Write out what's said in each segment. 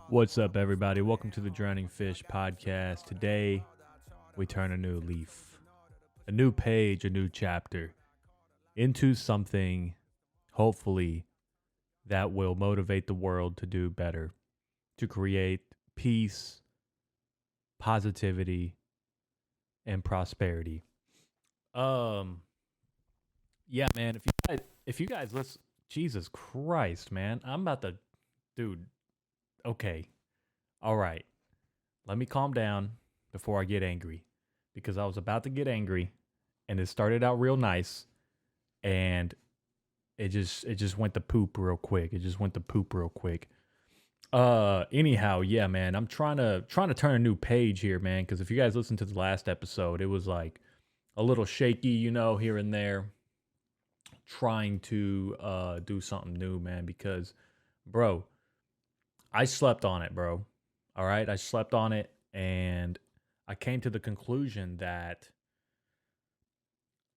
What's up, everybody? Welcome to the Drowning Fish podcast. Today, we turn a new leaf, a new page, a new chapter into something, hopefully, that will motivate the world to do better, to create peace, positivity, and prosperity. Um, yeah, man. If you guys listen, Jesus Christ, man, I'm about to, dude. Okay, all right. Let me calm down before I get angry because I was about to get angry and it started out real nice and it just went to poop real quick. It just went to poop real quick. Anyhow, yeah, man, I'm trying to turn a new page here, man, cuz if you guys listened to the last episode, it was like a little shaky, here and there, trying to do something new, man, because bro, I slept on it, bro. All right, I slept on it and I came to the conclusion that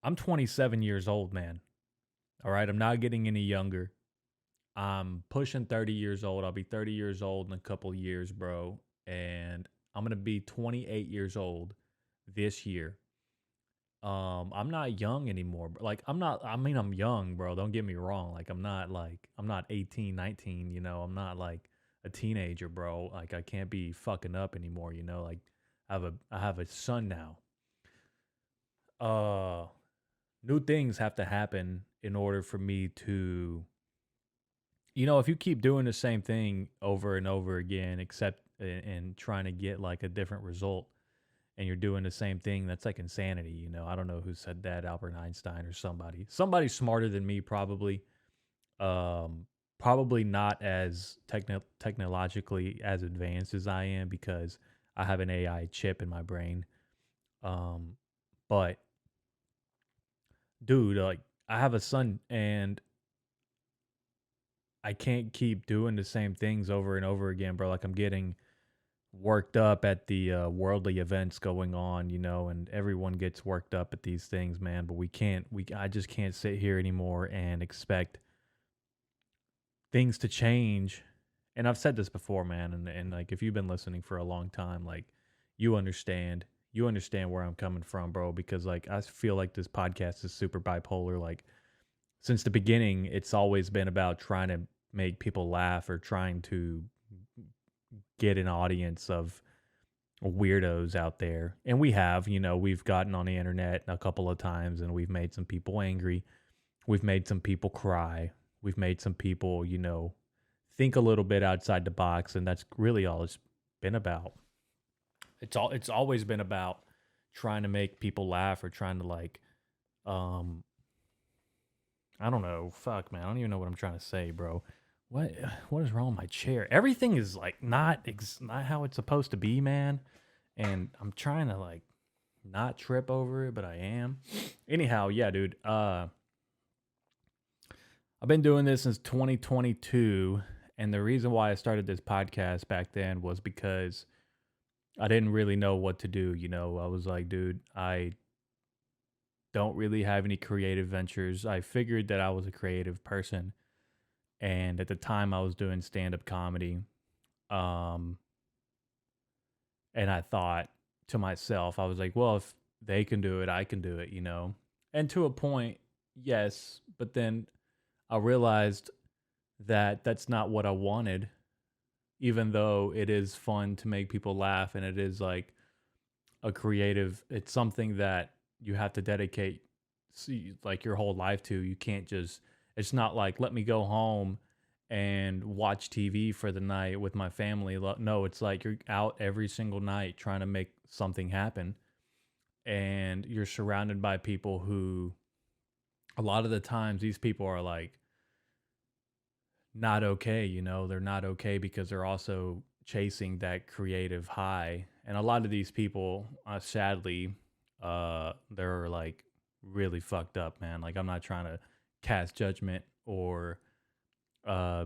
I'm 27 years old, man. All right, I'm not getting any younger. I'm pushing 30 years old. I'll be 30 years old in a couple years, bro. And I'm going to be 28 years old this year. I'm not young anymore. Like I'm young, bro. Don't get me wrong. I'm not 18, 19, I'm not like a teenager, bro. Like I can't be fucking up anymore, Like I have a son now. Uh New things have to happen in order for me to, if you keep doing the same thing over and over again, except and trying to get like a different result, and you're doing the same thing, that's like insanity. I don't know who said that, Albert Einstein or somebody smarter than me, probably. Um, Probably not as technologically as advanced as I am because I have an AI chip in my brain. Um, but dude, like I have a son and I can't keep doing the same things over and over again, bro. Like I'm getting worked up at the worldly events going on, and everyone gets worked up at these things, man. But we can't. I just can't sit here anymore and expect things to change. And I've said this before, man. And like if you've been listening for a long time, like you understand. You understand where I'm coming from, bro. Because like I feel like this podcast is super bipolar. Like since the beginning, it's always been about trying to make people laugh or trying to get an audience of weirdos out there. And we have, we've gotten on the internet a couple of times and we've made some people angry. We've made some people cry. We've made some people, think a little bit outside the box. And that's really all it's been about. It's always been about trying to make people laugh or trying to like, um, I don't know. Fuck, man. I don't even know what I'm trying to say, bro. What what is wrong with my chair? Everything is like not how it's supposed to be, man. And I'm trying to like not trip over it, but I am. Anyhow, yeah, dude. I've been doing this since 2022, and the reason why I started this podcast back then was because I didn't really know what to do. I was like, dude, I don't really have any creative ventures. I figured that I was a creative person, and at the time I was doing stand-up comedy. Um, and I thought to myself, I was like, well, if they can do it, I can do it. And to a point, yes, but then I realized that that's not what I wanted, even though it is fun to make people laugh and it is like it's something that you have to dedicate like your whole life to. You can't just, it's not like, let me go home and watch TV for the night with my family. No, it's like you're out every single night trying to make something happen. And you're surrounded by people who, a lot of the times, these people are like not okay. They're not okay because they're also chasing that creative high. And a lot of these people, sadly, they're like really fucked up, man. Like, I'm not trying to cast judgment or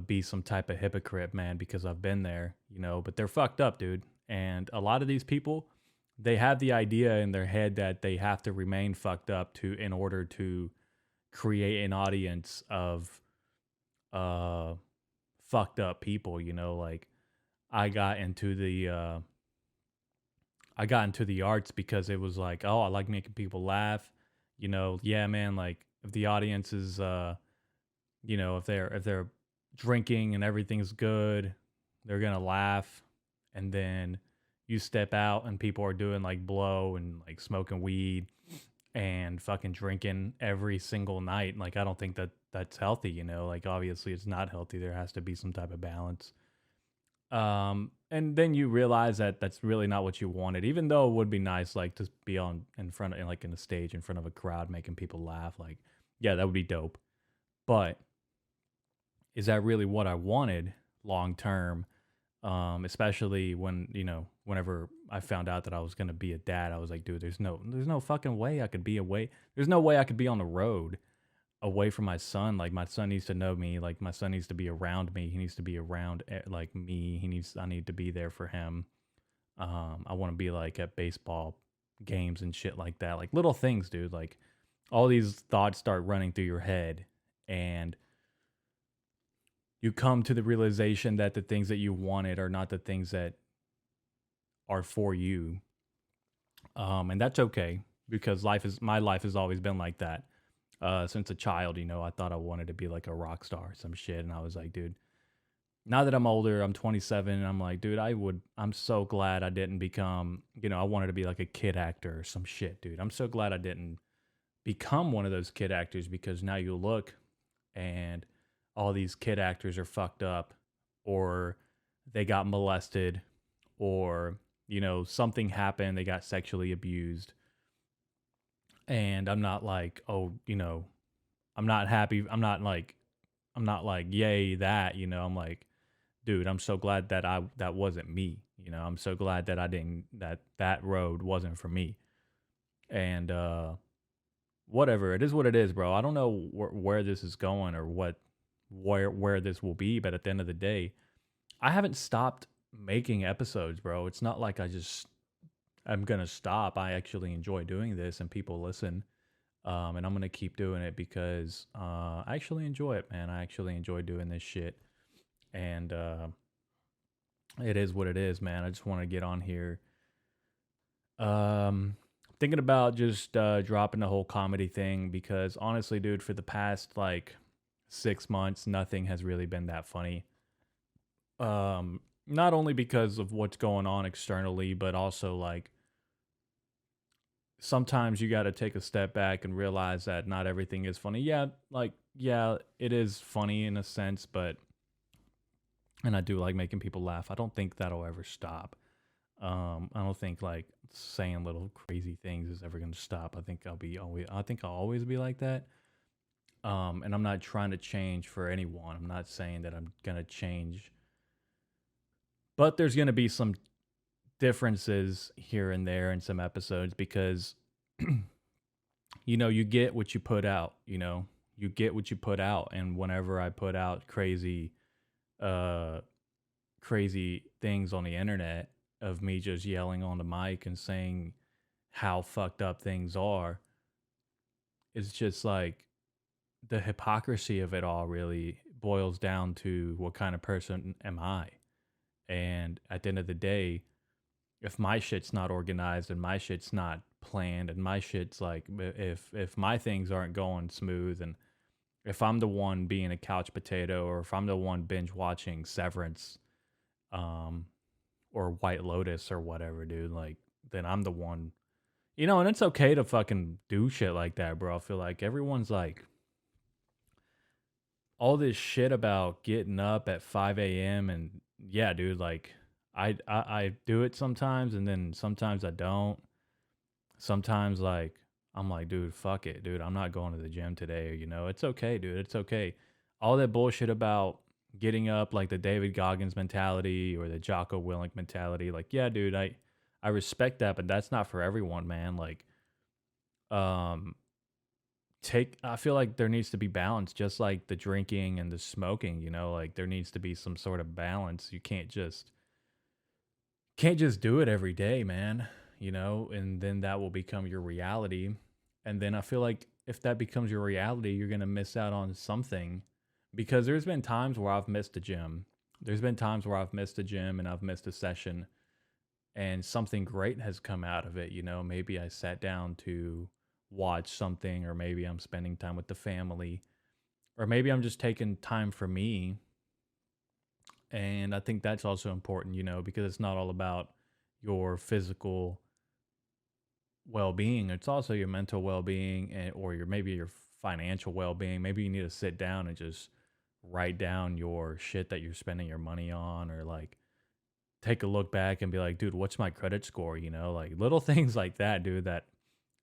be some type of hypocrite, man, because I've been there, but they're fucked up, dude. And a lot of these people, they have the idea in their head that they have to remain fucked up to in order to create an audience of uh fucked up people, like I got into the I got into the arts because it was like, oh, I like making people laugh. Yeah, man, like if the audience is if they're drinking and everything's good, they're gonna laugh. And then you step out and people are doing like blow and like smoking weed and fucking drinking every single night. Like I don't think that that's healthy, like obviously it's not healthy. There has to be some type of balance. And then you realize that that's really not what you wanted, even though it would be nice, like to be on in front of, like in a stage in front of a crowd, making people laugh. Like, yeah, that would be dope. But is that really what I wanted long term? Especially when, whenever I found out that I was gonna be a dad, I was like, dude, there's no fucking way I could be away. There's no way I could be on the road away from my son. Like my son needs to know me. Like my son needs to be around me. He needs to be around like me. I need to be there for him. I want to be like at baseball games and shit like that. Like little things, dude. Like all these thoughts start running through your head, and you come to the realization that the things that you wanted are not the things that are for you. And that's okay, because my life has always been like that. Since a child, I thought I wanted to be like a rock star or some shit. And I was like, dude, now that I'm older, I'm 27, and I'm like, dude, I'm so glad I didn't become, I wanted to be like a kid actor or some shit, dude. I'm so glad I didn't become one of those kid actors, because now you look and all these kid actors are fucked up, or they got molested, or, something happened, they got sexually abused. And I'm not like, oh, I'm not happy. I'm not like, yay, that, I'm like, dude, I'm so glad that that wasn't me. I'm so glad that I didn't, that road wasn't for me. And, whatever, it is what it is, bro. I don't know where this is going, or where this will be. But at the end of the day, I haven't stopped making episodes, bro. It's not like I'm going to stop. I actually enjoy doing this and people listen. And I'm gonna keep doing it because I actually enjoy it, man. I actually enjoy doing this shit, and it is what it is, man. I just want to get on here. Thinking about just dropping the whole comedy thing, because honestly, dude, for the past like 6 months, nothing has really been that funny. Not only because of what's going on externally, but also like sometimes you got to take a step back and realize that not everything is funny. Yeah, like yeah, it is funny in a sense, but and I do like making people laugh. I don't think that'll ever stop. I don't think like saying little crazy things is ever going to stop. I think I'll always be like that. And I'm not trying to change for anyone. I'm not saying that I'm going to change, but there's going to be some differences here and there in some episodes, because you get what you put out, you get what you put out. And whenever I put out uh crazy things on the internet of me just yelling on the mic and saying how fucked up things are, it's just like the hypocrisy of it all really boils down to what kind of person am I. And at the end of the day, if my shit's not organized and my shit's not planned and my shit's like, if my things aren't going smooth, and if I'm the one being a couch potato, or if I'm the one binge watching Severance, um or White Lotus or whatever, dude, like then I'm the one. And it's okay to fucking do shit like that, bro. I feel like everyone's like all this shit about getting up at 5 a.m. And yeah, dude, like I do it sometimes, and then sometimes I don't. Sometimes like I'm like, dude, fuck it, dude. I'm not going to the gym today. It's okay, dude. It's okay. All that bullshit about getting up, like the David Goggins mentality or the Jocko Willink mentality, like, yeah, dude, I respect that, but that's not for everyone, man. Like, um, I feel like there needs to be balance, just like the drinking and the smoking. Like there needs to be some sort of balance. You can't just do it every day, man. And then that will become your reality. And then I feel like if that becomes your reality, you're going to miss out on something, because there's been times where I've missed the gym There's been times where I've missed a gym and I've missed a session and something great has come out of it. You know, maybe I sat down to watch something, or maybe I'm spending time with the family, or maybe I'm just taking time for me. And I think that's also important, you know, because it's not all about your physical well-being. It's also your mental well-being, and or your maybe your financial well-being. Maybe you need to sit down and just write down your shit that you're spending your money on, or like take a look back and be like, dude, what's my credit score? You know, like little things like that, dude. That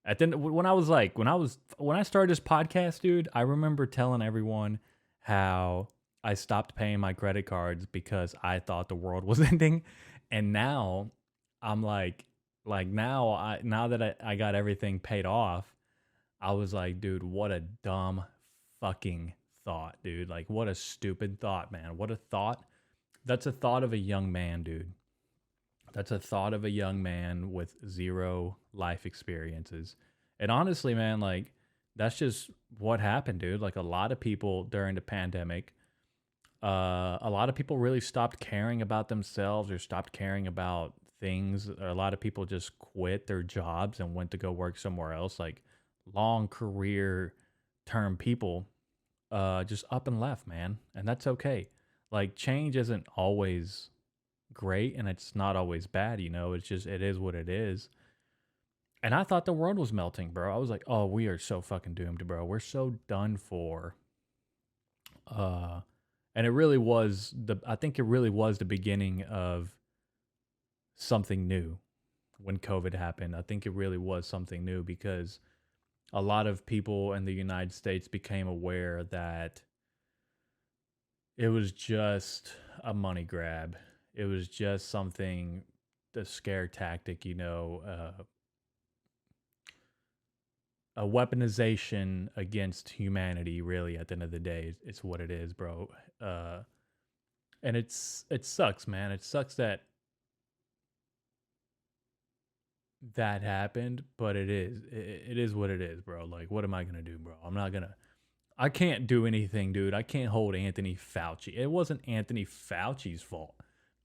at the end, when I started this podcast, dude, I remember telling everyone how I stopped paying my credit cards because I thought the world was ending, and now I'm now that I got everything paid off, I was like, dude, what a dumb fucking thought, dude. Like, what a stupid thought, man. What a thought. That's a thought of a young man, dude. That's a thought of a young man with zero life experiences. And honestly, man, like, that's just what happened, dude. Like, a lot of people during the pandemic, a lot of people really stopped caring about themselves or stopped caring about things. A lot of people just quit their jobs and went to go work somewhere else. Like, long career term people just up and left, man. And that's okay. Like, change isn't always great and it's not always bad, you know. It's just, it is what it is. And I thought the world was melting, bro. I was like, oh, we are so fucking doomed, bro. We're so done for. Uh, and it really was I think it really was the beginning of something new when COVID happened. I think it really was something new because a lot of people in the United States became aware that it was just a money grab. It was just something, the scare tactic, you know, a weaponization against humanity. Really, at the end of the day, it's what it is, bro. Uh, and it sucks, man. It sucks that that happened, but it is what it is, bro. Like, what am I gonna do, bro? I can't do anything, dude. I can't hold Anthony Fauci. It wasn't Anthony Fauci's fault.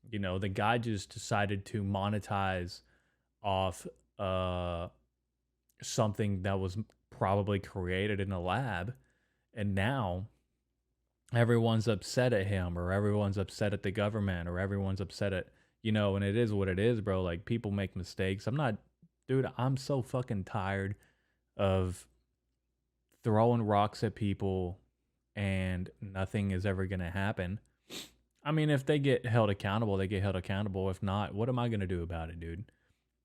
You know, the guy just decided to monetize off uh something that was probably created in a lab, and now everyone's upset at him, or everyone's upset at the government, or everyone's upset at, you know, and it is what it is, bro. Like, people make mistakes. Dude, I'm so fucking tired of throwing rocks at people and nothing is ever going to happen. I mean, if they get held accountable, they get held accountable. If not, what am I going to do about it, dude?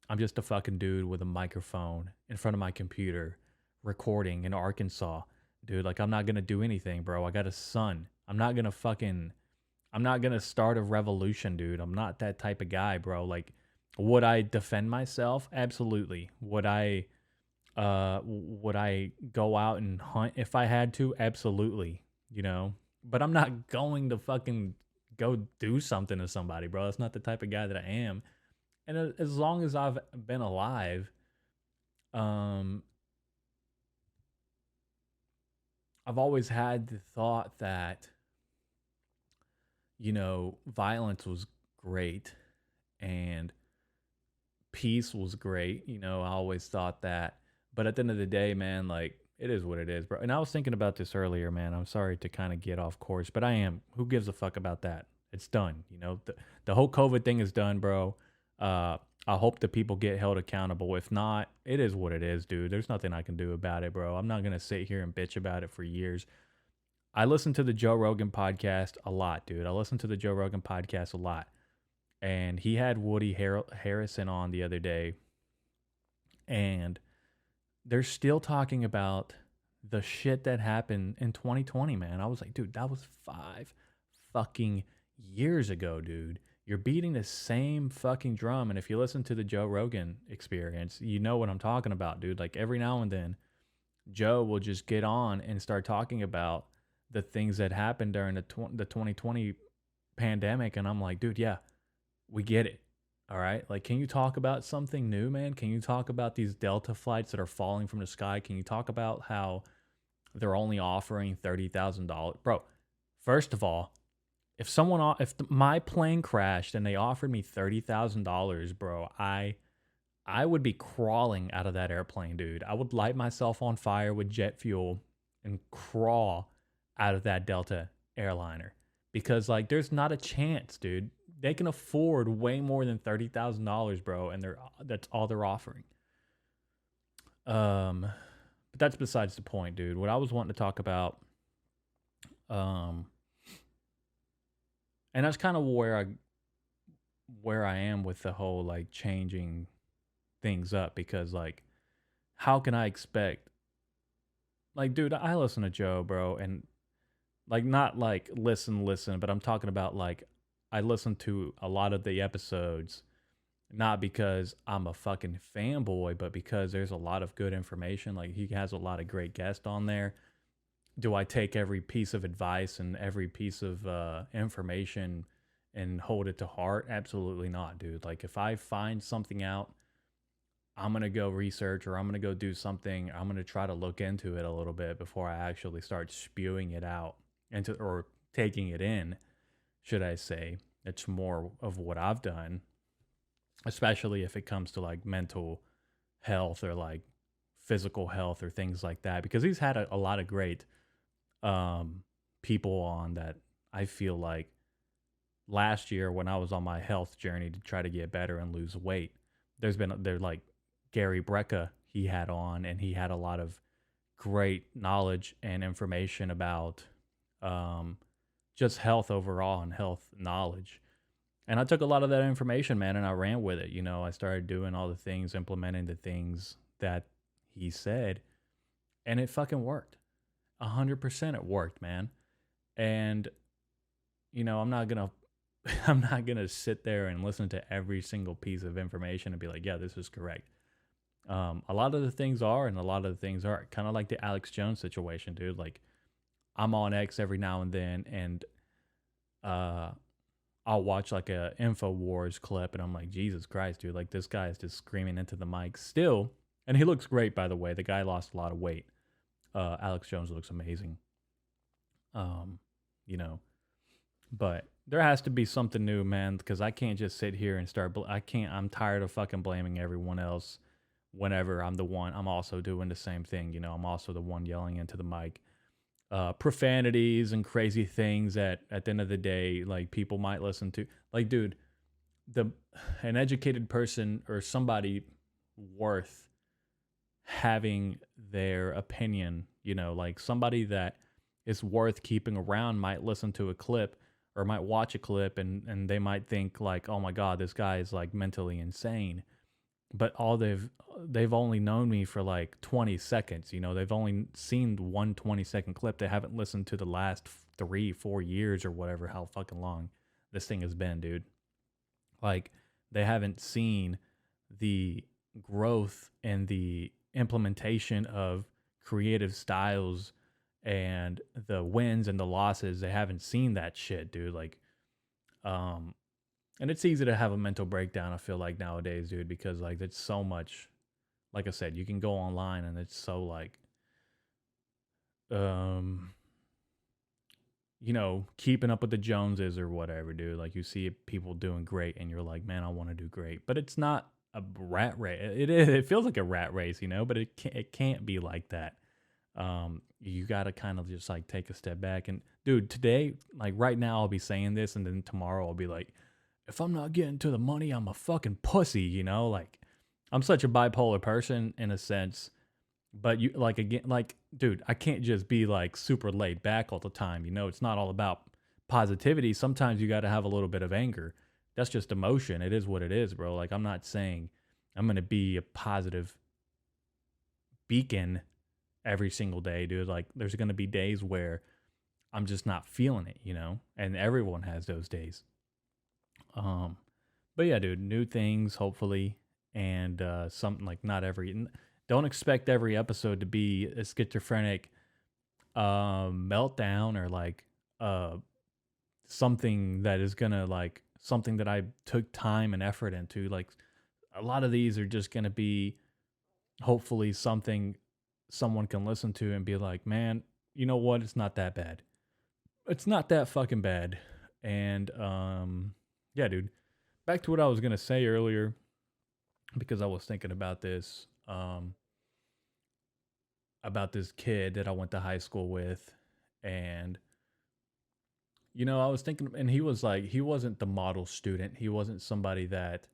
I'm just a fucking dude with a microphone in front of my computer recording in Arkansas. Dude, like, I'm not going to do anything, bro. I got a son. I'm not going to start a revolution, dude. I'm not that type of guy, bro. Like, would I defend myself? Absolutely. Would I go out and hunt if I had to? Absolutely. You know, but I'm not going to fucking go do something to somebody, bro. That's not the type of guy that I am. And as long as I've been alive, um, I've always had the thought that, you know, violence was great and peace was great. You know, I always thought that. But at the end of the day, man, like, it is what it is, bro. And I was thinking about this earlier, man. I'm sorry to kind of get off course, but I am. Who gives a fuck about that? It's done. You know, the whole COVID thing is done, bro. Uh, I hope the people get held accountable. If not, it is what it is, dude. There's nothing I can do about it, bro. I'm not gonna sit here and bitch about it for years. I listen to the Joe Rogan podcast a lot, dude. I listen to the Joe Rogan podcast a lot. And he had Woody Harrison on the other day, and they're still talking about the shit that happened in 2020, man. I was like, dude, that was 5 fucking years ago, dude. You're beating the same fucking drum. And if you listen to the Joe Rogan experience, you know what I'm talking about, dude. Like, every now and then, Joe will just get on and start talking about the things that happened during the 2020 pandemic. And I'm like, dude, yeah, we get it. All right. Like, can you talk about something new, man? Can you talk about these Delta flights that are falling from the sky? Can you talk about how they're only offering $30,000? Bro, first of all, my plane crashed and they offered me $30,000, bro, I would be crawling out of that airplane, dude. I would light myself on fire with jet fuel and crawl out of that Delta airliner because like there's not a chance, dude. They can afford way more than $30,000, bro, and that's all they're offering. But that's besides the point, dude. What I was wanting to talk about, um, and that's kind of where I am with the whole like changing things up because like how can I expect like dude, I listen to Joe, bro, and like not like listen, but I'm talking about like I listen to a lot of the episodes not because I'm a fucking fanboy, but because there's a lot of good information. Like he has a lot of great guests on there. Do I take every piece of advice and every piece of information and hold it to heart? Absolutely not, dude. Like if I find something out, I'm going to go research or I'm going to go do something. I'm going to try to look into it a little bit before I actually start spewing it out into or taking it in, should I say. It's more of what I've done, especially if it comes to like mental health or like physical health or things like that because he's had a lot of great people on that I feel like last year when I was on my health journey to try to get better and lose weight, there's like Gary Brecka he had on, and he had a lot of great knowledge and information about um, just health overall and health knowledge. And I took a lot of that information, man, and I ran with it. You know, I started doing all the things, implementing the things that he said, and it fucking worked. 100% it worked, man. And you know, I'm not gonna I'm not gonna sit there and listen to every single piece of information and be like, yeah, this is correct. A lot of the things are, and a lot of the things are kind of like the Alex Jones situation, dude. Like, I'm on X every now and then, and uh, I'll watch like a Infowars clip, and I'm like, Jesus Christ, dude! Like, this guy is just screaming into the mic still, and he looks great, by the way. The guy lost a lot of weight. Alex Jones looks amazing. Um, you know, but there has to be something new, man, because I can't just sit here and start. I can't. I'm tired of fucking blaming everyone else. Whenever I'm the one, I'm also doing the same thing. You know, I'm also the one yelling into the mic, profanities and crazy things that at the end of the day, like people might listen to. Like, dude, the an educated person or somebody worth having their opinion, you know, like somebody that is worth keeping around might listen to a clip or might watch a clip and they might think like, oh my God, this guy is like mentally insane. But all they've only known me for like 20 seconds. You know, they've only seen one 20-second clip. They haven't listened to the last 3-4 years or whatever, how fucking long this thing has been, dude. Like, they haven't seen the growth and the implementation of creative styles and the wins and the losses. They haven't seen that shit, dude. Like, um, and it's easy to have a mental breakdown, I feel like nowadays, dude, because like there's so much, like I said, you can go online and it's so like, um, you know, keeping up with the Joneses or whatever, dude. Like you see people doing great and you're like, man, I want to do great. But it's not a rat race. It feels like a rat race, you know, but it can't be like that. You got to kind of just like take a step back and dude, today, like right now I'll be saying this and then tomorrow I'll be like, if I'm not getting to the money, I'm a fucking pussy, you know? Like I'm such a bipolar person in a sense, but you like again like dude, I can't just be like super laid back all the time, you know? It's not all about positivity. Sometimes you got to have a little bit of anger. That's just emotion. It is what it is, bro. Like I'm not saying I'm going to be a positive beacon every single day, dude. Like there's going to be days where I'm just not feeling it, you know? And everyone has those days. Um, but yeah, dude, new things hopefully, and something like not every. Don't expect every episode to be a schizophrenic meltdown or like uh something that is gonna like something that I took time and effort into. Like a lot of these are just gonna be hopefully something someone can listen to and be like, man, you know what? It's not that bad. It's not that fucking bad. And yeah, dude. Back to what I was gonna say earlier, because I was thinking about this kid that I went to high school with, and I was thinking, and he was like, he wasn't the model student. He wasn't somebody that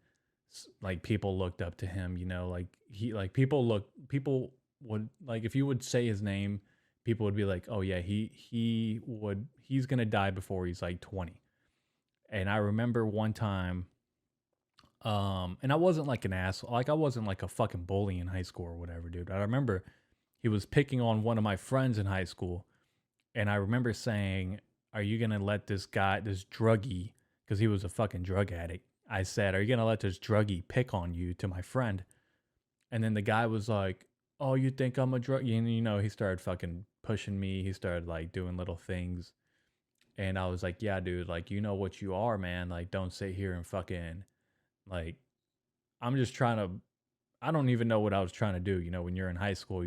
like people looked up to him. Like people would like if you would say his name, people would be like, oh yeah, he's gonna die before he's like 20. And I remember one time, and I wasn't like an asshole, like I wasn't like a fucking bully in high school or whatever, dude. I remember he was picking on one of my friends in high school, and I remember saying, "Are you gonna let this guy, this druggie, because he was a fucking drug addict?" I said, "Are you gonna let this druggie pick on you?" to my friend, and then the guy was like, "Oh, you think I'm a druggie?" And he started fucking pushing me. He started like doing little things, and I was like, "Yeah, dude, like you know what you are, man. Like don't sit here and fucking like I'm just trying to. I don't even know what I was trying to do. When you're in high school,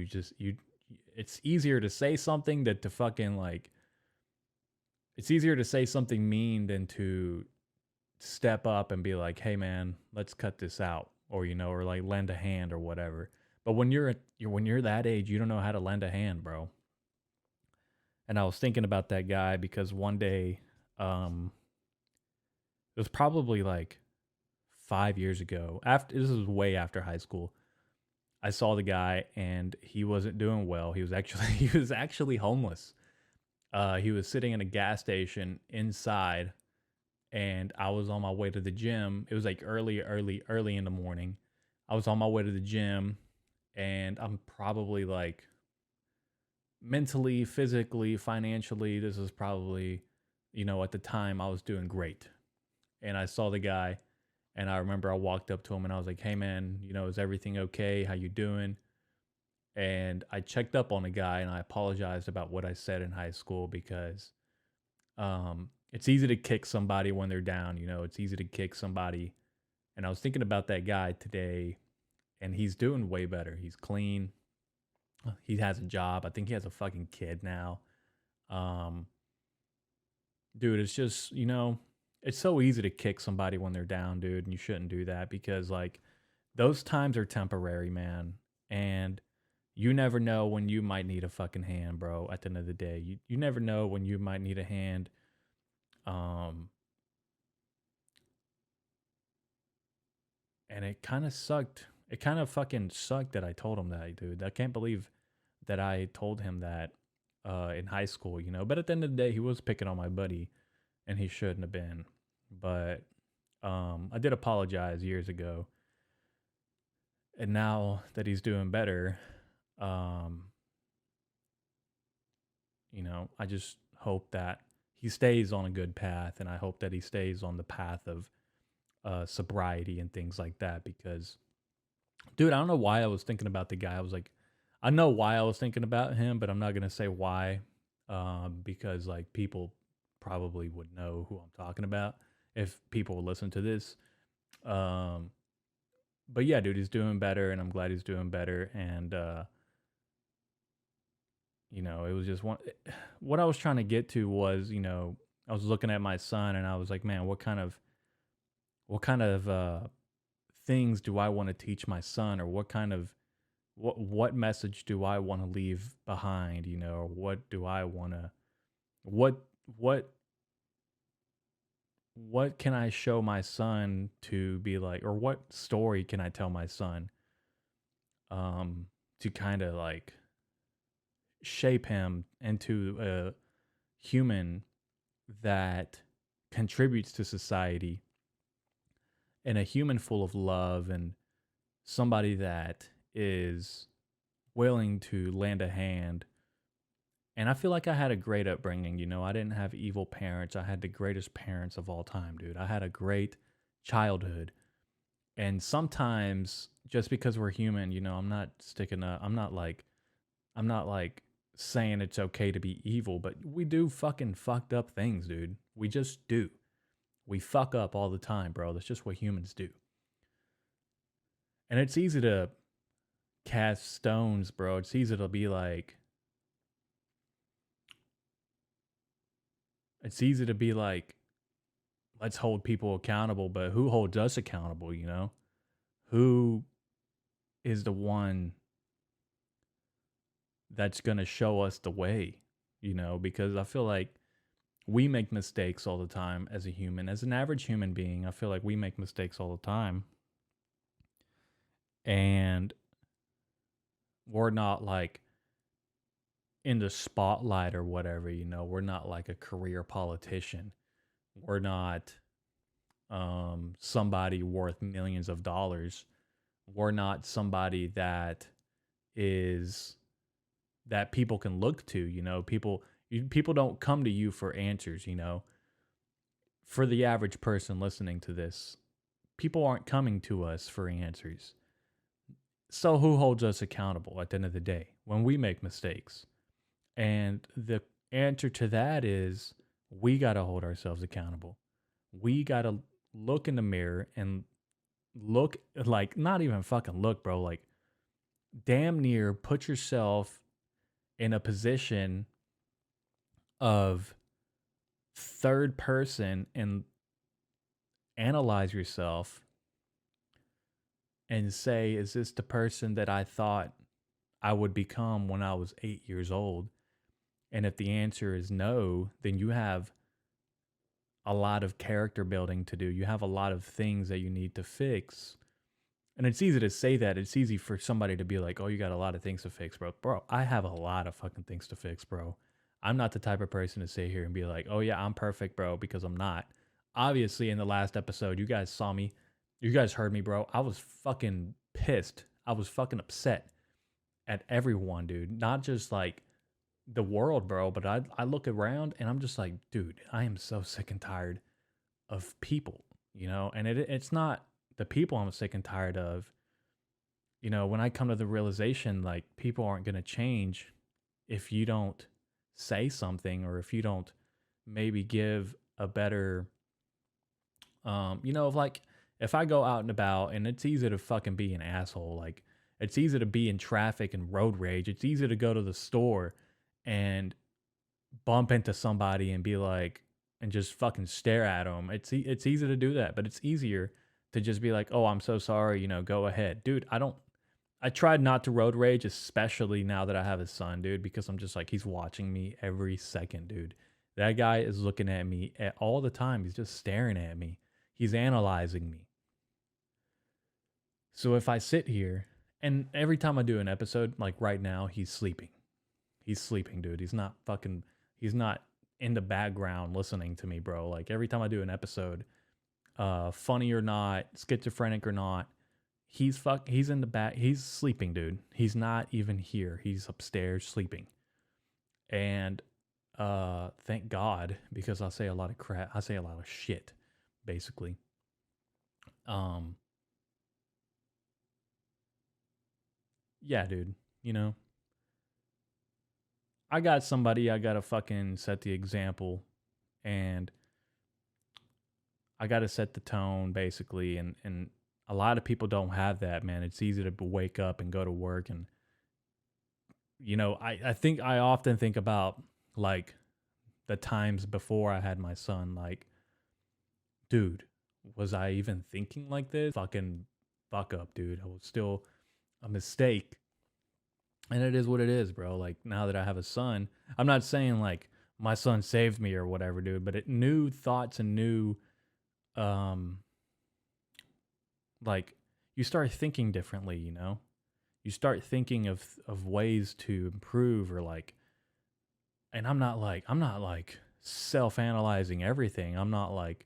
it's easier to say something that to fucking like it's easier to say something mean than to step up and be like, "Hey man, let's cut this out," or or like lend a hand or whatever. But when you're that age, you don't know how to lend a hand, bro. And I was thinking about that guy because one day, um, it was probably like 5 years ago. After this was way after high school. I saw the guy and he wasn't doing well. He was actually he was actually homeless. He was sitting in a gas station inside, and I was on my way to the gym. It was like early in the morning. I was on my way to the gym, and I'm probably like mentally, physically, financially, this is probably, at the time I was doing great. And I saw the guy, and I remember I walked up to him and I was like, "Hey man, is everything okay? How you doing?" And I checked up on the guy and I apologized about what I said in high school because it's easy to kick somebody when they're down, it's easy to kick somebody. And I was thinking about that guy today, and he's doing way better. He's clean. He has a job. I think he has a fucking kid now. Um, dude, it's just, it's so easy to kick somebody when they're down, dude, and you shouldn't do that because like those times are temporary, man. And you never know when you might need a fucking hand, bro. At the end of the day, you never know when you might need a hand. Um, and it kind of sucked. It kind of fucking sucked that I told him that, dude. I can't believe that I told him that in high school, But at the end of the day, he was picking on my buddy, and he shouldn't have been. But I did apologize years ago, and now that he's doing better, um, I just hope that he stays on a good path, and I hope that he stays on the path of sobriety and things like that. Because, dude, I don't know why I was thinking about the guy. I was like, I know why I was thinking about him, but I'm not gonna say why, because like people probably would know who I'm talking about if people would listen to this. Um, but yeah, dude, he's doing better, and I'm glad he's doing better. And it was just one. What I was trying to get to was, I was looking at my son, and I was like, man, what kind of things do I want to teach my son, or what message do I want to leave behind, or what do I want to what what what can I show my son to be like, or what story can I tell my son um to kind of like shape him into a human that contributes to society, and a human full of love, and somebody that is willing to lend a hand. And I feel like I had a great upbringing. I didn't have evil parents. I had the greatest parents of all time, dude. I had a great childhood. And sometimes just because we're human, I'm not sticking up. I'm not like saying it's okay to be evil, but we do fucking fucked up things, dude. We just do. We fuck up all the time, bro. That's just what humans do. And cast stones, bro. It's easy to be like, it's easy to be like, let's hold people accountable, but who holds us accountable, you know? Who is the one that's going to show us the way, you know? Because I feel like we make mistakes all the time as a human. As an average human being, I feel like we make mistakes all the time. And we're not like in the spotlight or whatever, you know? We're not like a career politician. We're not somebody worth millions of dollars. We're not somebody that is that people can look to, you know. People don't come to you for answers, you know. For the average person listening to this, people aren't coming to us for answers. So who holds us accountable at the end of the day when we make mistakes? And the answer to that is we got to hold ourselves accountable. We got to look in the mirror and look, like, not even fucking look, bro, like damn near put yourself in a position of third person and analyze yourself and say, is this the person that I thought I would become when I was 8 years old? And if the answer is no, then you have a lot of character building to do. You have a lot of things that you need to fix. And it's easy to say that. It's easy for somebody to be like, oh, you got a lot of things to fix, bro. Bro, I have a lot of fucking things to fix, bro. I'm not the type of person to sit here and be like, oh, yeah, I'm perfect, bro, because I'm not. Obviously, in the last episode, you guys saw me. You guys heard me, bro. I was fucking pissed. I was fucking upset at everyone, dude. Not just like the world, bro, but I look around and I'm just like, dude, I am so sick and tired of people, you know? And it's not the people I'm sick and tired of. You know, when I come to the realization, like, people aren't going to change if you don't say something, or if you don't maybe give a better, you know, like, if I go out and about and it's easy to fucking be an asshole, like, it's easy to be in traffic and road rage. It's easy to go to the store and bump into somebody and be like, and just fucking stare at them. It's easy to do that, but it's easier to just be like, "Oh, I'm so sorry, you know, go ahead." Dude, I tried not to road rage, especially now that I have a son, dude, because I'm just like, he's watching me every second, dude. That guy is looking at me all the time. He's just staring at me. He's analyzing me. So if I sit here and every time I do an episode, like right now, he's sleeping. He's sleeping, dude. He's not in the background listening to me, bro. Like every time I do an episode, funny or not, schizophrenic or not, he's in the back, he's sleeping, dude. He's not even here. He's upstairs sleeping. And thank God, because I say a lot of crap. I say a lot of shit, basically. Um yeah, dude, you know, I got somebody I gotta fucking set the example, and I gotta set the tone basically, and a lot of people don't have that, man. It's easy to wake up and go to work, and you know, I think I often think about like the times before I had my son, like, dude, was I even thinking like this? Fucking fuck up, dude. I was still a mistake. And it is what it is, bro. Like, now that I have a son, I'm not saying like my son saved me or whatever, dude, but it new thoughts and new um like, you start thinking differently, you know? You start thinking of ways to improve, or like, and I'm not like self-analyzing everything. I'm not like,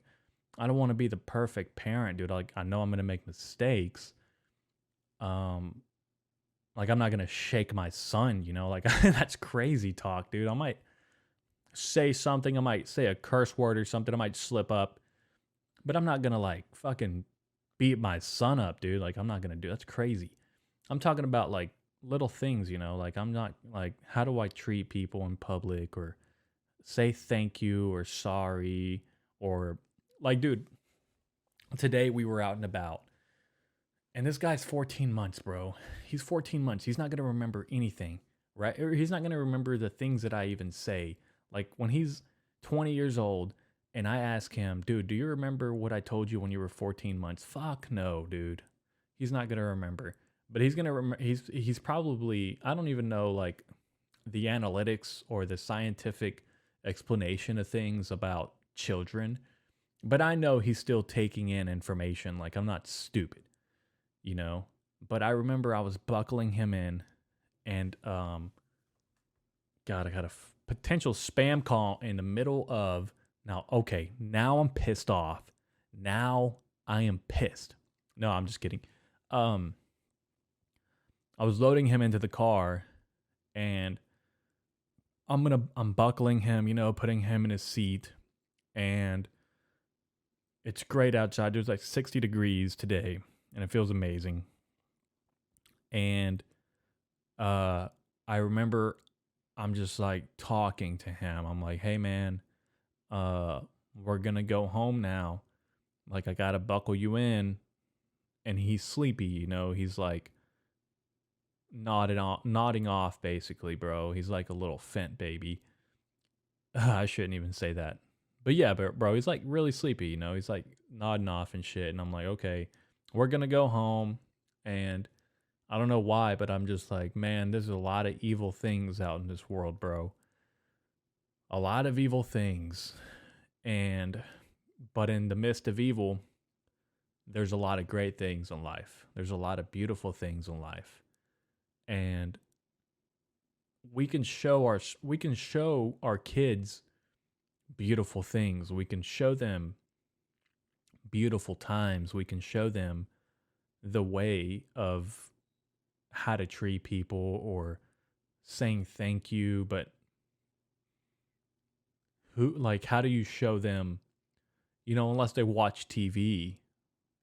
I don't want to be the perfect parent, dude. Like, I know I'm going to make mistakes. Um like, I'm not going to shake my son, you know? Like, that's crazy talk, dude. I might say something, I might say a curse word or something, I might slip up, but I'm not going to like fucking beat my son up, dude. Like, I'm not going to do that's crazy. I'm talking about like little things, you know? Like, I'm not like, how do I treat people in public, or say thank you or sorry, or like, dude, today we were out and about, and this guy's 14 months, bro. He's 14 months. He's not going to remember anything, right? Or he's not going to remember the things that I even say. Like, when he's 20 years old And I ask him, dude, do you remember what I told you when you were 14 months? Fuck no, dude. He's not gonna remember. But he's gonna remember. He's probably, I don't even know like the analytics or the scientific explanation of things about children. But I know he's still taking in information. Like I'm not stupid, you know. But I remember I was buckling him in, and God, I got a potential spam call in the middle of now. Okay, now I'm pissed off. Now I am pissed. No, I'm just kidding. Um, I was loading him into the car, and I'm buckling him, you know, putting him in his seat, and it's great outside. There's like 60 degrees today, and it feels amazing. And uh, I remember I'm just like talking to him. I'm like, "Hey, man, we're gonna go home now. Like, I gotta buckle you in." And he's sleepy, you know. He's like nodding off, basically, bro. He's like a little fent baby. I shouldn't even say that. But yeah, bro, he's like really sleepy, you know. He's like nodding off and shit. And I'm like, okay, we're gonna go home. And I don't know why, but I'm just like, man, there's a lot of evil things out in this world, bro. A lot of evil things. And but in the midst of evil, there's a lot of great things in life. There's a lot of beautiful things in life. And we can show our kids beautiful things. We can show them beautiful times. We can show them the way of how to treat people or saying thank you, but who like how do you show them, you know, unless they watch TV,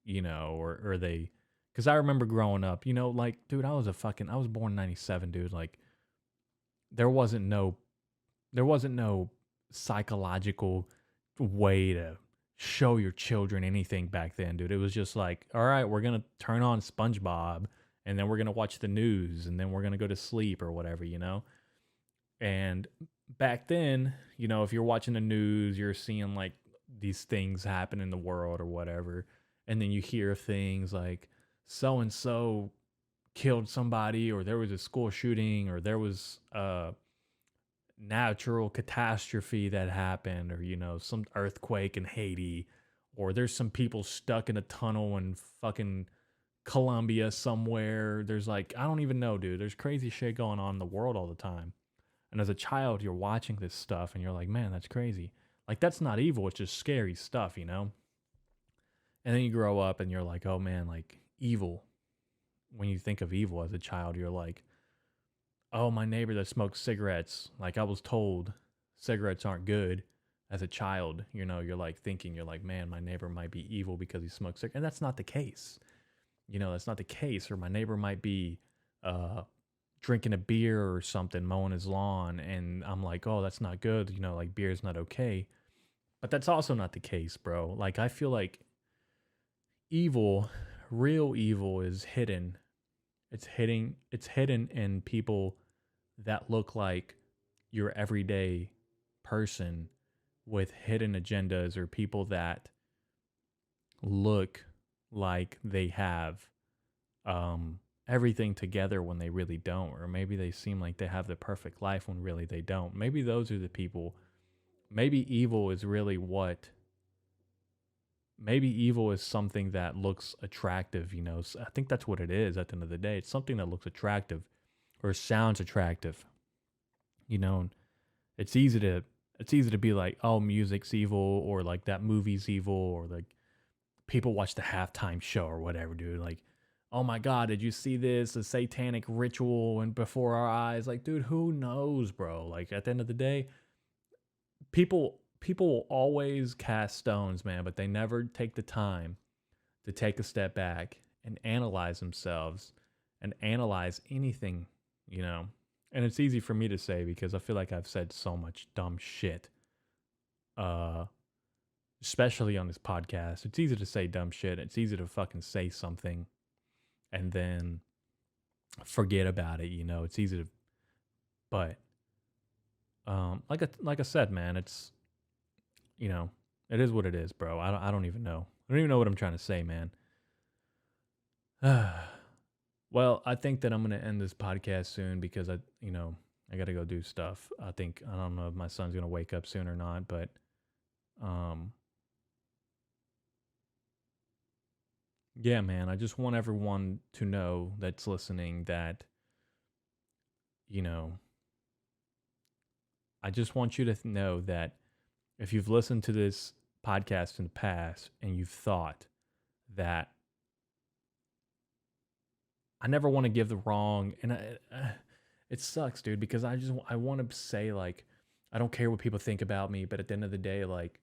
you know, or they cuz I remember growing up, you know, like dude, I was born in 97, dude, like there wasn't no there wasn't no psychological way to show your children anything back then, dude. It was just like, all right, we're gonna turn on SpongeBob, and then we're gonna watch the news, and then we're gonna go to sleep or whatever, you know. And back then, you know, if you're watching the news, you're seeing like these things happen in the world or whatever, and then you hear things like so and so killed somebody, or there was a school shooting, or there was natural catastrophe that happened, or you know, some earthquake in Haiti, or there's some people stuck in a tunnel in fucking Colombia somewhere. There's like, I don't even know, dude. There's crazy shit going on in the world all the time. And as a child, you're watching this stuff and you're like, man, that's crazy. Like, that's not evil. It's just scary stuff, you know? And then you grow up and you're like, oh man, like evil. When you think of evil as a child, you're like, oh, my neighbor that smokes cigarettes. Like, I was told cigarettes aren't good as a child. You know, you're like thinking, you're like, man, my neighbor might be evil because he smokes cigarettes. And that's not the case. You know, that's not the case. Or my neighbor might be drinking a beer or something, mowing his lawn. And I'm like, oh, that's not good. You know, like beer's not okay. But that's also not the case, bro. Like, I feel like evil, real evil is hidden. It's hidden in people that look like your everyday person with hidden agendas, or people that look like they have everything together when they really don't, or maybe they seem like they have the perfect life when really they don't. Maybe those are the people. Maybe evil is really what. Maybe evil is something that looks attractive, you know. I think that's what it is at the end of the day. It's something that looks attractive or sounds attractive, you know. It's easy to be like, oh, music's evil, or like that movie's evil, or like people watch the halftime show or whatever, dude. Like, oh my god, did you see this? A satanic ritual and before our eyes. Like, dude, who knows, bro? Like at the end of the day, people will always cast stones, man, but they never take the time to take a step back and analyze themselves and analyze anything, you know. And it's easy for me to say because I feel like I've said so much dumb shit. Uh Especially on this podcast. It's easy to say dumb shit. It's easy to fucking say something and then forget about it, you know. It's easy to but like I said, man, it's you know, It is what it is, bro. I don't even know. I don't even know what I'm trying to say, man. Well, I think that I'm gonna end this podcast soon because I gotta go do stuff. I don't know if my son's gonna wake up soon or not, but um, yeah, man. I just want everyone to know that's listening that you know I just want you to know that if you've listened to this podcast in the past and you've thought that I never want to give the wrong, and it sucks, dude, because I want to say like I don't care what people think about me, but at the end of the day, like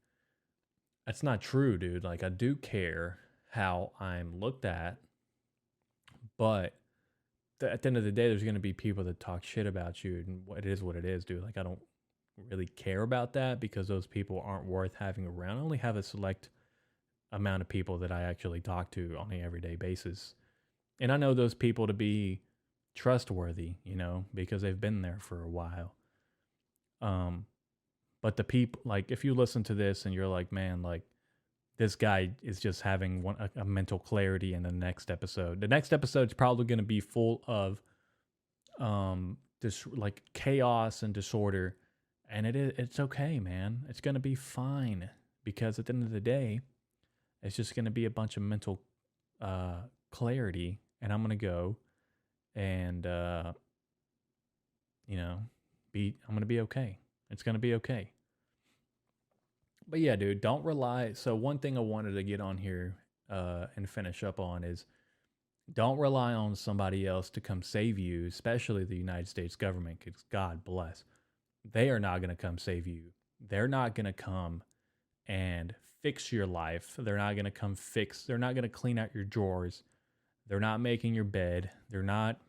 that's not true, dude. Like I do care how I'm looked at, but at the end of the day, there's gonna be people that talk shit about you, and it is what it is, dude. Like I don't really care about that because those people aren't worth having around. I only have a select amount of people that I actually talk to on an everyday basis. And I know those people to be trustworthy, because they've been there for a while. Um, but the people, like, if you listen to this and you're like, man, like, this guy is just having a mental clarity in the next episode. The next episode is probably going to be full of this like chaos and disorder, and it's okay, man. It's going to be fine because at the end of the day, it's just going to be a bunch of mental clarity, and I'm going to go and I'm going to be okay. It's going to be okay. But yeah, dude, don't rely. So one thing I wanted to get on here and finish up on is don't rely on somebody else to come save you, especially the United States government, because God bless. They are not going to come save you. They're not going to come and fix your life. They're not going to they're not going to clean out your drawers. They're not making your bed. They're not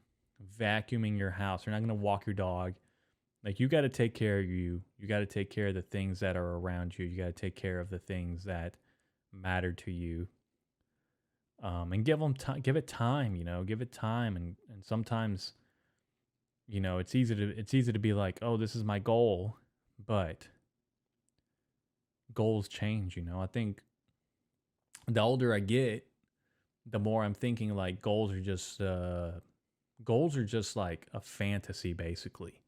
vacuuming your house. They're not going to walk your dog. Like, you got to take care of you. You got to take care of the things that are around you. You got to take care of the things that matter to you. And give them time. Give it time. Give it time. And sometimes, it's easy to be like, oh, this is my goal, but goals change. I think the older I get, the more I'm thinking like goals are just like a fantasy, basically.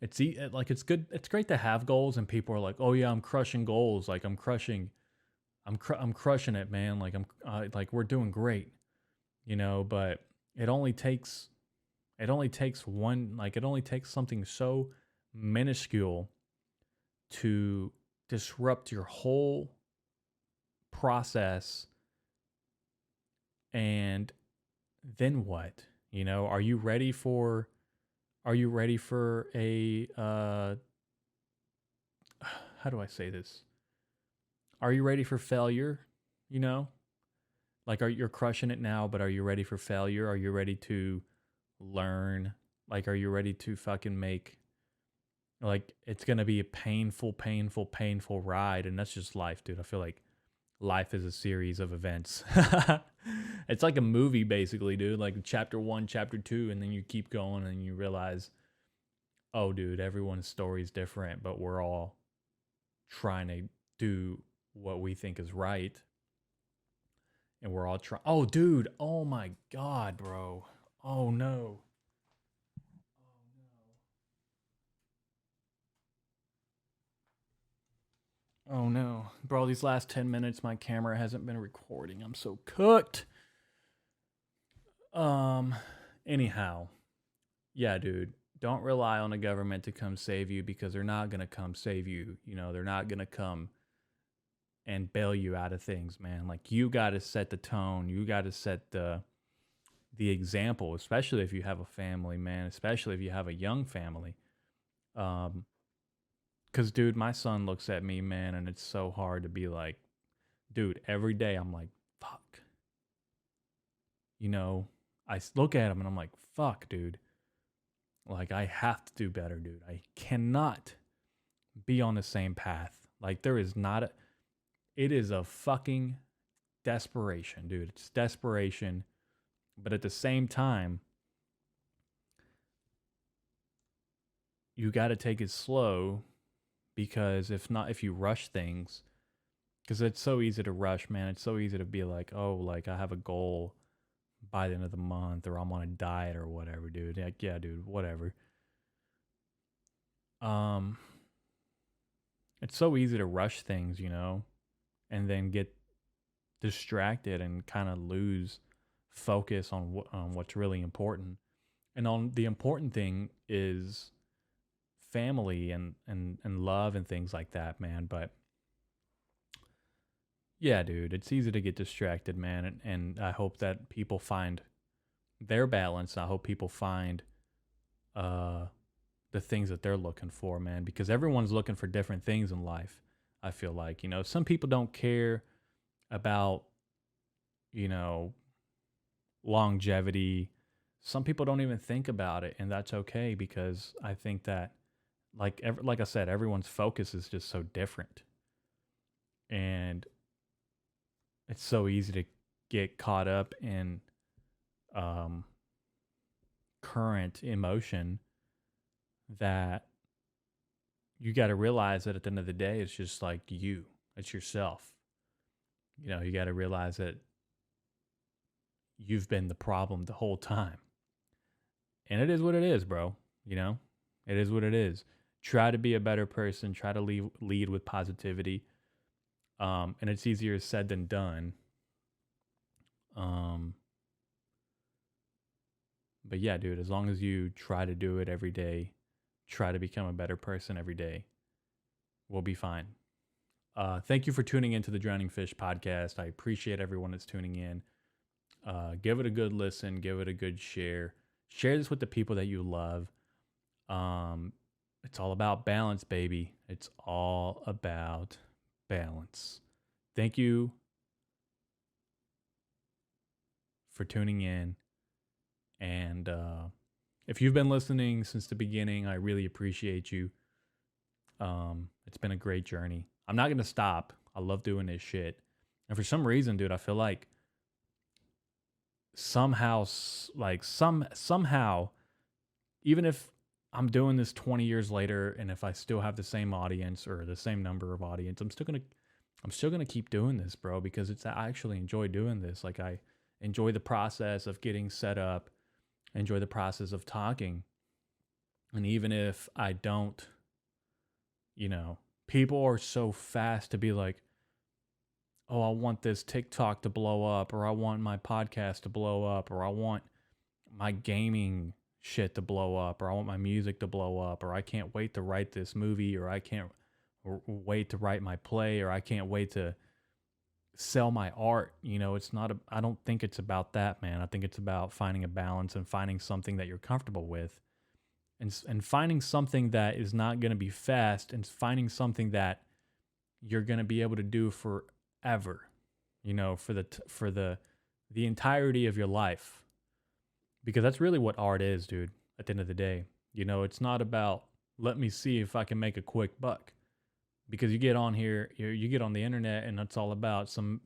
It's good. It's great to have goals, and people are like, "Oh yeah, I'm crushing goals. Like I'm crushing it, man. Like like we're doing great." But it only takes something so minuscule to disrupt your whole process. And then what? Are you ready for a how do I say this? Are you ready for failure? Like, you're crushing it now, but are you ready for failure? Are you ready to learn? Like, are you ready to fucking make, like, it's going to be a painful ride. And that's just life, dude. I feel like life is a series of events. It's like a movie, basically, dude. Like chapter 1, chapter 2, and then you keep going and you realize, oh, dude, everyone's story is different, but we're all trying to do what we think is right. And we're all trying. Oh, dude. Oh, my God, bro. Oh, no. Oh, no. Bro, these last 10 minutes, my camera hasn't been recording. I'm so cooked. Anyhow. Yeah, dude. Don't rely on the government to come save you because they're not going to come save you. They're not going to come and bail you out of things, man. Like, you got to set the tone. You got to set the example, especially if you have a family, man, especially if you have a young family. Cuz dude, my son looks at me, man, and it's so hard to be like, dude, every day I'm like, fuck. I look at him and I'm like, fuck, dude. Like, I have to do better, dude. I cannot be on the same path. Like, it is a fucking desperation, dude. It's desperation. But at the same time, you got to take it slow because if you rush things, because it's so easy to rush, man. It's so easy to be like, oh, like I have a goal by the end of the month, or I'm on a diet or whatever, dude. Like, yeah, dude, whatever. Um, it's so easy to rush things, and then get distracted and kind of lose focus on what's really important. And on the important thing is family and love and things like that, man. But yeah, dude, it's easy to get distracted, man. And I hope that people find their balance. I hope people find uh, the things that they're looking for, man, because everyone's looking for different things in life. I feel like, some people don't care about, you know, longevity. Some people don't even think about it, and that's okay because I think that, like I said, everyone's focus is just so different, and it's so easy to get caught up in um, current emotion that you got to realize that at the end of the day, it's just like it's yourself. You got to realize that you've been the problem the whole time. And it is what it is, bro. You know, it is what it is. Try to be a better person, try to lead with positivity. And it's easier said than done. Um, but yeah, dude, as long as you try to do it every day, try to become a better person every day, we'll be fine. Thank you for tuning into the Drowning Fish podcast. I appreciate everyone that's tuning in. Give it a good listen, give it a good share. Share this with the people that you love. It's all about balance, baby. It's all about balance. Thank you for tuning in. And if you've been listening since the beginning, I really appreciate you. It's been a great journey. I'm not going to stop. I love doing this shit. And for some reason, dude, I feel like somehow, even if I'm doing this 20 years later, and if I still have the same audience or the same number of audience, I'm still gonna keep doing this, bro, because I actually enjoy doing this. Like, I enjoy the process of getting set up, enjoy the process of talking. And even if I don't, people are so fast to be like, oh, I want this TikTok to blow up, or I want my podcast to blow up, or I want my gaming shit to blow up, or I want my music to blow up, or I can't wait to write this movie, or I can't wait to write my play, or I can't wait to sell my art. I don't think it's about that, man. I think it's about finding a balance and finding something that you're comfortable with, and finding something that is not going to be fast, and finding something that you're going to be able to do forever, for the entirety of your life. Because that's really what art is, dude, at the end of the day. It's not about, let me see if I can make a quick buck. Because you get on here, you get on the internet, and it's all about some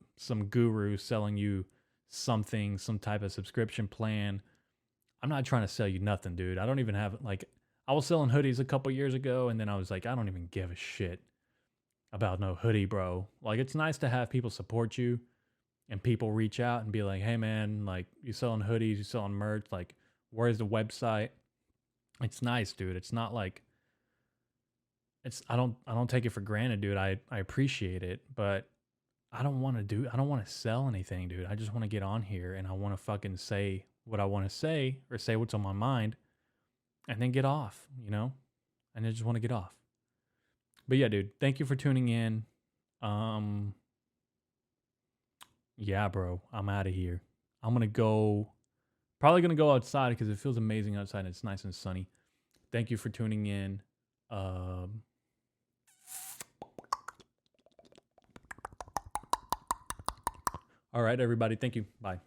guru selling you something, some type of subscription plan. I'm not trying to sell you nothing, dude. I don't even have, I was selling hoodies a couple years ago, and then I was like, I don't even give a shit about no hoodie, bro. Like, it's nice to have people support you and people reach out and be like, hey, man, like, you selling hoodies, you selling merch, like, where's the website? It's nice, dude. It's not like, I don't take it for granted, dude. I appreciate it, but I don't want to sell anything, dude. I just want to get on here and I want to fucking say what I want to say, or say what's on my mind, and then get off, and I just want to get off. But yeah, dude, thank you for tuning in. Yeah, bro, I'm out of here. I'm probably gonna go outside because it feels amazing outside and it's nice and sunny. Thank you for tuning in. All right, everybody. Thank you. Bye.